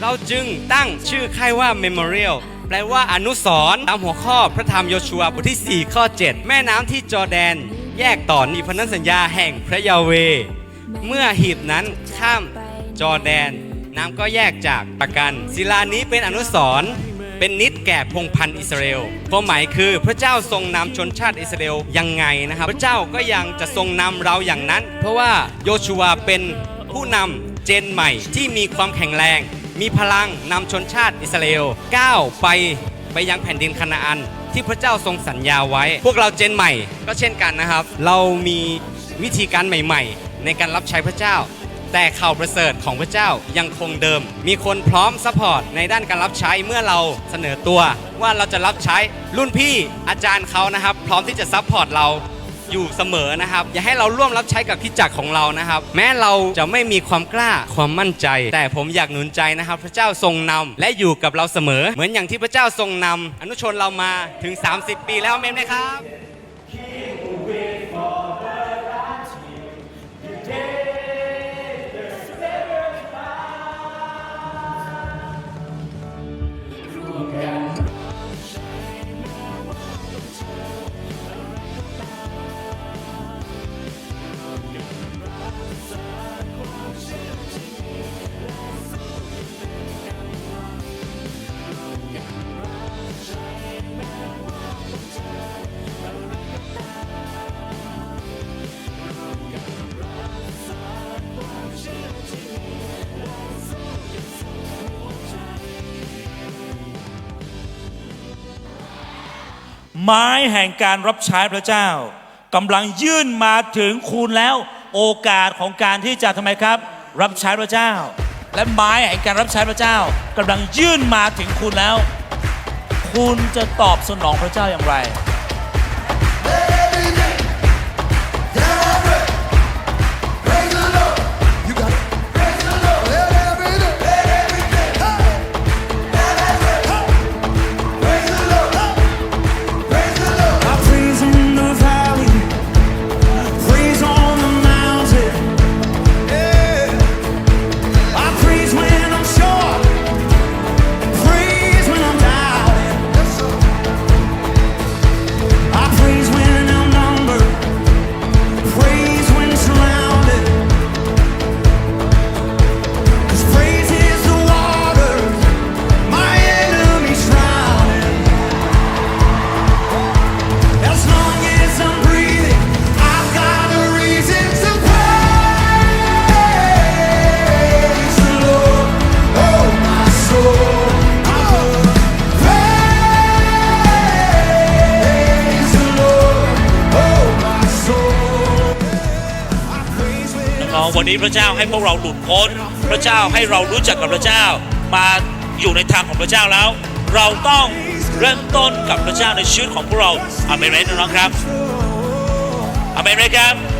เราจึงตั้งชื่อค่ายว่า Memorial แปลว่าอนุสรณ์ตามหัวข้อพระธรรมโยชูวาบทที่4ข้อ7แม่น้ำที่จอร์แดนแยกต่อนีพันธสัญญาแห่งพระยาเวห์เมื่อหีบนั้นข้ามจอร์แดนน้ำก็แยกจากประกันศิลานี้เป็นอนุสรณ์เป็นนิดแก่พงศ์พันธุ์อิสราเอลความหมายคือพระเจ้าทรงนำชนชาติอิสราเอลยังไงนะครับพระเจ้าก็ยังจะทรงนำเราอย่างนั้นเพราะว่าโยชูวาเป็นผู้นำเจนใหม่ที่มีความแข็งแรงมีพลังนำชนชาติอิสราเอลก้าวไปยังแผ่นดินคานาอันที่พระเจ้าทรงสัญญาไว้พวกเราเจนใหม่ก็เช่นกันนะครับเรามีวิธีการใหม่ๆในการรับใช้พระเจ้าแต่ข่าวประเสริฐของพระเจ้ายังคงเดิมมีคนพร้อมซัพพอร์ตในด้านการรับใช้เมื่อเราเสนอตัวว่าเราจะรับใช้รุ่นพี่อาจารย์เขานะครับพร้อมที่จะซัพพอร์ตเราอยู่เสมอนะครับอย่าให้เราร่วมรับใช้กับคริสตจักรของเรานะครับแม้เราจะไม่มีความกล้าความมั่นใจแต่ผมอยากหนุนใจนะครับพระเจ้าทรงนำและอยู่กับเราเสมอเหมือนอย่างที่พระเจ้าทรงนำอนุชนเรามาถึง30 ปีแล้วเมมนะครับ ไม้แห่งการรับใช้พระเจ้ากำลังยื่นมาถึงคุณแล้วโอกาสของการที่จะทำไมครับรับใช้พระเจ้าและไม้แห่งการรับใช้พระเจ้ากำลังยื่นมาถึงคุณแล้วคุณจะตอบสนองพระเจ้าอย่างไรวันนี้พระเจ้าให้พวกเราหลุดพ้นพระเจ้าให้เรารู้จักกับพระเจ้ามาอยู่ในทางของพระเจ้าแล้วเราต้องเริ่มต้นกับพระเจ้าในชีวิตของพวกเราอาเมนไหมน้องๆครับอาเมนไหมครับ